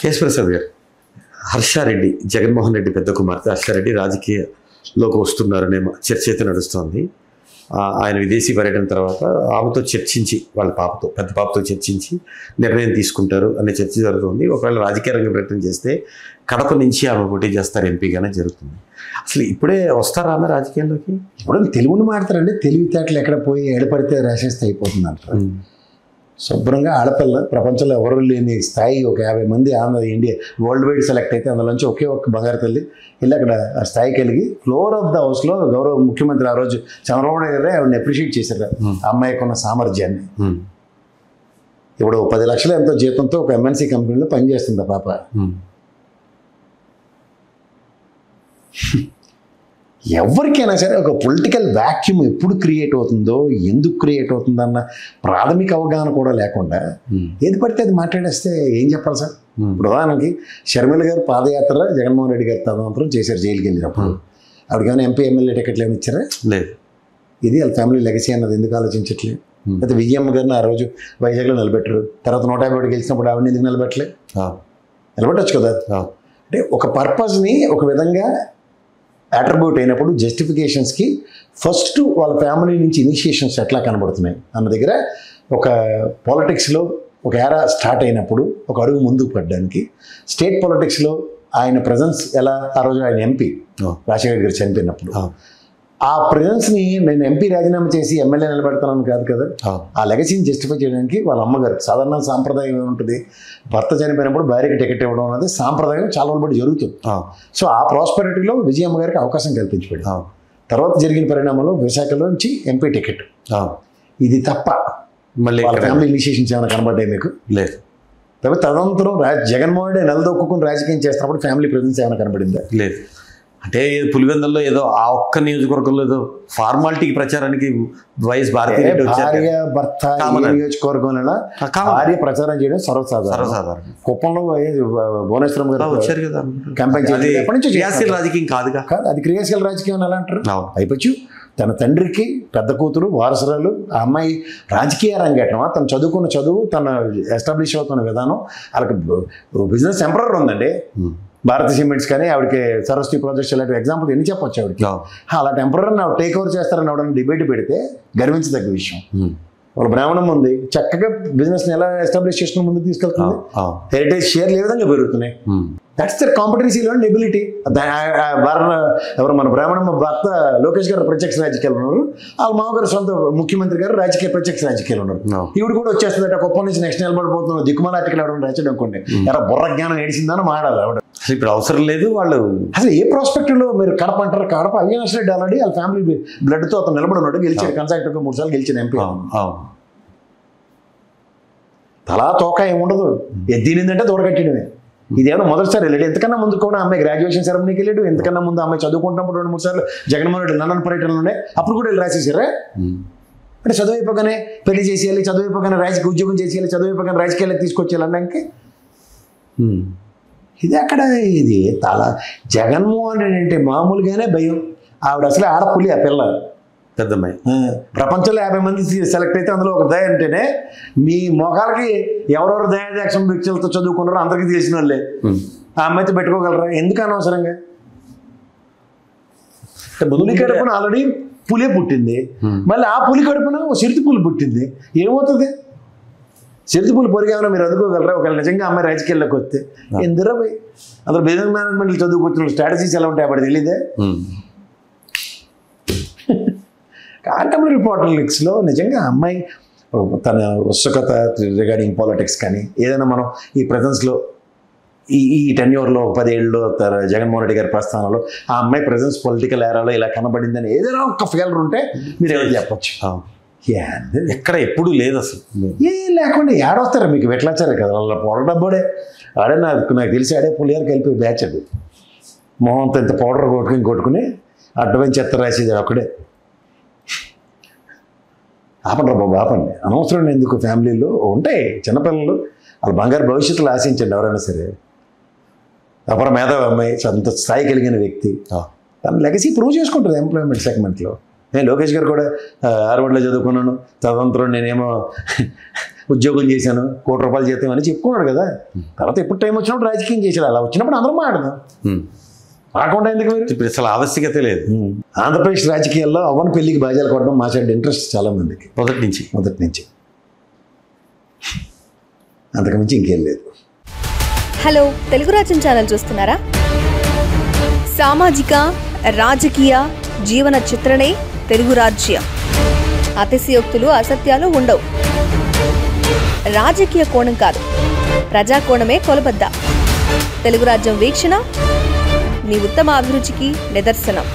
కేశ్ ప్రసాద్ గారు, హర్షారెడ్డి, జగన్మోహన్ రెడ్డి పెద్ద కుమార్తె హర్షారెడ్డి రాజకీయాల్లోకి వస్తున్నారనే చర్చ అయితే నడుస్తోంది. ఆయన విదేశీ పర్యటన తర్వాత ఆమెతో చర్చించి, వాళ్ళ పాపతో, పెద్ద పాపతో చర్చించి నిర్ణయం తీసుకుంటారు అనే చర్చ జరుగుతుంది. ఒకవేళ రాజకీయ రంగ ప్రయత్నం చేస్తే కడప నుంచి ఆమె పోటీ చేస్తారు, ఎంపీగానే జరుగుతుంది. అసలు ఇప్పుడే వస్తారా ఆమె రాజకీయాల్లోకి? ఇప్పుడు తెలుగుని మాడతారండి, తెలివితేటలు ఎక్కడ పోయి ఎడపడితే రాసేస్తే అయిపోతుంది అంటారు. శుభ్రంగా ఆడపిల్ల, ప్రపంచంలో ఎవరు లేని స్థాయి ఒక 50 మంది ఇండియా వరల్డ్ వైడ్ సెలెక్ట్ అయితే అందులోంచి ఒకే ఒక్క బంగారు తల్లి వెళ్ళి అక్కడ ఆ స్థాయి కలిగి ఫ్లోర్ ఆఫ్ ద హౌస్లో గౌరవ ముఖ్యమంత్రి ఆ రోజు చంద్రబాబు నాయుడు గారే ఆవిడని అప్రిషియేట్ చేశారు ఆ అమ్మాయికి ఉన్న సామర్థ్యాన్ని. ఇప్పుడు 10 లక్షలు ఎంతో జీతంతో ఒక ఎంఎన్సీ కంపెనీలో పనిచేస్తుంది ఆ పాప. ఎవరికైనా సరే ఒక పొలిటికల్ వ్యాక్యూమ్ ఎప్పుడు క్రియేట్ అవుతుందో, ఎందుకు క్రియేట్ అవుతుందన్న ప్రాథమిక అవగాహన కూడా లేకుండా ఏది పడితే అది మాట్లాడేస్తే ఏం చెప్పాలి సార్? ఇప్పుడు ఉదాహరణకి షర్మిల గారు పాదయాత్ర జగన్మోహన్ రెడ్డి గారి తదనంతరం చేశారు జైలుకి వెళ్ళినప్పుడు. ఆవిడకేమైనా ఎంపీ ఎమ్మెల్యే టికెట్లు ఏమి ఇచ్చారా? లేదు. ఇది వాళ్ళ ఫ్యామిలీ లెగసీ అన్నది ఎందుకు ఆలోచించట్లేదు? అయితే విజయమ్మ గారిని ఆ రోజు వైజాగ్లో నిలబెట్టరు, తర్వాత 150 గెలిచినప్పుడు ఆవిడని ఎందుకు నిలబెట్టలే? నిలబెట్టచ్చు కదా. అంటే ఒక పర్పస్ని ఒక విధంగా అట్రిబ్యూట్ అయినప్పుడు జస్టిఫికేషన్స్కి ఫస్ట్ వాళ్ళ ఫ్యామిలీ నుంచి ఇనిషియేషన్స్ ఎట్లా కనబడుతున్నాయి అన్న దగ్గర ఒక పాలిటిక్స్లో ఒక ఏరా స్టార్ట్ అయినప్పుడు ఒక అడుగు ముందుకు పడడానికి స్టేట్ పాలిటిక్స్లో ఆయన ప్రజెన్స్ ఎలా, ఆ రోజు ఆయన ఎంపీ రాజశేఖర్ గారు చనిపోయినప్పుడు ఆ ప్రజెన్స్ని నేను ఎంపీ రాజీనామా చేసి ఎమ్మెల్యే నిలబెడతానని కాదు కదా, ఆ లెగసీని జస్టిఫై చేయడానికి వాళ్ళ అమ్మగారు సాధారణ సాంప్రదాయం ఏముంటుంది, భర్త చనిపోయినప్పుడు భార్యకి టికెట్ ఇవ్వడం అనేది సాంప్రదాయం చాలా రోజులు జరుగుతుంది. సో ఆ ప్రాస్పెరిటీలో విజయమ్మ గారికి అవకాశం కల్పించబడి తర్వాత జరిగిన పరిణామంలో విశాఖలో నుంచి ఎంపీ టికెట్. ఇది తప్ప మళ్ళీ ఫ్యామిలీ ఇనిషియేషన్స్ ఏమైనా కనబడ్డాయి మీకు? లేదు. తర్వాత తదనంతరం జగన్మోహన్ రెడ్డి నెలదొక్కుని రాజకీయం చేస్తున్నప్పుడు ఫ్యామిలీ ప్రెజెన్స్ ఏమైనా కనబడిందా? లేదు. అంటే పులివెందుల్లో ఏదో ఆ ఒక్క నియోజకవర్గంలో ఏదో ఫార్మాలిటీకి ప్రచారానికి వైఎస్ భారతీ భార్య భర్త నియోజకవర్గంలో భార్య ప్రచారం చేయడం సర్వసాధారణం. కుప్పంలో భువనేశ్వరం గారు వచ్చారు కదా క్యాంపెయిన్ చేయడం ఎప్పటి నుంచి క్రియాశీల రాజకీయం కాదు, అది క్రియాశీల రాజకీయం అని ఎలా అంటారు? అయిపోయి తన తండ్రికి పెద్ద కూతురు వారసురాలు ఆ అమ్మాయి రాజకీయ రంగేటమా, తను చదువుకున్న చదువు, తన ఎస్టాబ్లిష్ అవుతున్న విధానం, వాళ్ళకి బిజినెస్ ఎంపరర్ ఉందండి. భారత్ సిమెంట్స్ కానీ ఆవిడకి సరస్వతి ప్రాజెక్ట్స్ ఇలాంటి ఎగ్జాంపుల్ ఎన్ని చెప్పొచ్చు ఆవిడకి. అలా టెంపరరీ ఆవిడ టేక్ ఓవర్ చేస్తారని ఆవిడని డిబేట్ పెడితే గర్వించదగ్గ విషయం. వాళ్ళ బ్రాహ్మణం ఉంది, చక్కగా బిజినెస్ని ఎలా ఎస్టాబ్లిష్ చేసుకుని ముందుకు తీసుకెళ్తుంది. హెరిటేజ్ షేర్లు ఏ విధంగా పెరుగుతున్నాయి. దట్స్ దర్ కాంపిటెన్సీలో ఎబిలిటీ. ఎవరు మన బ్రాహ్మణం భర్త లోకేష్ గారు ప్రత్యక్ష రాజకీయాలు ఉన్నారు, వాళ్ళ మామగారు సొంత ముఖ్యమంత్రి గారు రాజకీయ ప్రత్యక్ష రాజకీయాలు ఉన్నారు. ఈవిడ కూడా వచ్చేస్తుంది కుప్పం నుంచి నెక్స్ట్ నిలబడిపోతున్న దిక్కుమాల ఆర్టికల్ ఆవిడ రాచడం అనుకోండి, ఎలా బుర్ర జ్ఞానం ఏడిసిందని మాడాలి ఆవిడ. ఇప్పుడు అవసరం లేదు. వాళ్ళు అసలు ఏ ప్రాస్పెక్ట్లో మీరు కడప అంటారు? కడప అవినాష్ రెడ్డి ఆల్రెడీ వాళ్ళ ఫ్యామిలీ బ్లడ్తో అతను నిలబడినాడు, గెలిచాడు, కన్సాక్టివ్గా 3 సార్లు గెలిచిన ఎంపీ. తలా తోక ఏముండదు, ఎద్దినిందంటే దూడగట్టడమే. ఇదేమో మొదటిసారి వెళ్ళాడు. ఎంతకన్నా ముందు కూడా అమ్మాయి గ్రాడ్యుయేషన్ సెరమనీకి వెళ్ళాడు, ఎంతకన్నా ముందు అమ్మాయి చదువుకుంటున్నప్పుడు 2-3 సార్లు జగన్మోహన్ రెడ్డి లండన్ పర్యటనలు ఉండే, అప్పుడు కూడా వెళ్ళి రాసేసారా? అంటే చదువు అయిపోగానే పెళ్లి చేసేయాలి, చదువు అయిపోగానే రాజకీయ ఉద్యోగం చేసేయాలి, చదువు అయిపోగానే రాజకీయాలకు తీసుకొచ్చేయాలి అనడానికి ఇది అక్కడ ఇది జగన్మోహన్ రెడ్డి అంటే మామూలుగానే భయం. ఆవిడ అసలే ఆడపులి, ఆ పిల్ల పెద్దమ్మాయి. ప్రపంచంలో 50 మంది సెలెక్ట్ అయితే అందులో ఒక దయ అంటేనే మీ మొఖాలకి ఎవరెవరు దయాదాక్షం భిక్షలతో చదువుకున్నారో అందరికీ తెలిసిన వాళ్ళే ఆ అమ్మాయితో పెట్టుకోగలరా? ఎందుకు అనవసరంగా? పులి కడుపున ఆల్రెడీ పులే పుట్టింది, మళ్ళీ ఆ పులి కడుపున చిరుతి పులి పుట్టింది. ఏమవుతుంది? చిరుతి పులి పొరిగేమైనా మీరు అందుకోగలరా? ఒకవేళ నిజంగా అమ్మాయి రాజకీయాల్లోకి వస్తే ఎందుకు పోయి అందులో బిజినెస్ మేనేజ్మెంట్ చదువుకొచ్చిన స్ట్రాటజీస్ ఎలా ఉంటాయి అప్పుడు తెలియదే. కాంటెంపరీ పాలిటిక్స్లో నిజంగా అమ్మాయి తన ఉత్సుకత రిగార్డింగ్ పాలిటిక్స్ కానీ ఏదైనా మనం ఈ ప్రజెన్స్లో ఈ టెన్యూర్లో 10 ఏళ్ళలో జగన్మోహన్ రెడ్డి గారి ప్రస్థానంలో ఆ అమ్మాయి ప్రజెన్స్ పొలిటికల్ ఏరాలో ఇలా కనబడిందని ఏదైనా ఒక ఫిగర్ ఉంటే మీరు ఏమైనా చెప్పచ్చు. ఎక్కడ ఎప్పుడు లేదు అసలు. ఏం లేకుండా ఏడొస్తారా మీకు? వెట్లాచారే కదా వాళ్ళ పౌడర్ డబ్బోడే ఆడే. నాకు తెలిసి ఆడే పులియారు కలిపి బ్యాచ్ అది. మొహంతో ఇంత పౌడర్ కొట్టుకుని అడ్డమైన చెత్త రాసేది అక్కడే. ఆపండి బాబు, ఆపండి. అనవసరం ఎందుకు? ఫ్యామిలీలో ఉంటాయి చిన్నపిల్లలు, వాళ్ళ బంగారు భవిష్యత్తులో ఆశించండి ఎవరైనా సరే. అపర మేధావి అమ్మాయి, అంత స్థాయి కలిగిన వ్యక్తి, తన లెగసీ ప్రూవ్ చేసుకుంటుంది ఎంప్లాయ్మెంట్ సెగ్మెంట్లో. నేను లోకేష్ గారు కూడా హార్వర్డ్లో చదువుకున్నాను, తదనంతరం నేనేమో ఉద్యోగం చేశాను, ₹1,00,00,000 జీతం అని చెప్పుకున్నాడు కదా. తర్వాత ఎప్పుడు టైం వచ్చినప్పుడు రాజకీయం చేశాడు. అలా వచ్చినప్పుడు అందరం మాట్లాడదాం. రాకుండా ఎందుకు మీరు? ఇప్పుడు అసలు ఆవశ్యకత లేదు. ఆంధ్రప్రదేశ్ రాజకీయాల్లో అవ్వని పెళ్లికి బాజాలు కొట్టడం మాట్లాడే ఇంట్రెస్ట్ చాలా మందికి మొదటి నుంచి. అంతకుమించి ఇంకేం లేదు. హలో, తెలుగు రాజ్యం ఛానల్ చూస్తున్నారా? సామాజిక రాజకీయ జీవన చిత్రణే తెలుగు రాజ్యం. అతిశయోక్తులు అసత్యాలు ఉండవు. రాజకీయ కోణం కాదు, ప్రజా కోణమే కొలబద్ద. తెలుగు రాజ్యం వీక్షణ మీ ఉత్తమ అభిరుచికి నిదర్శనం.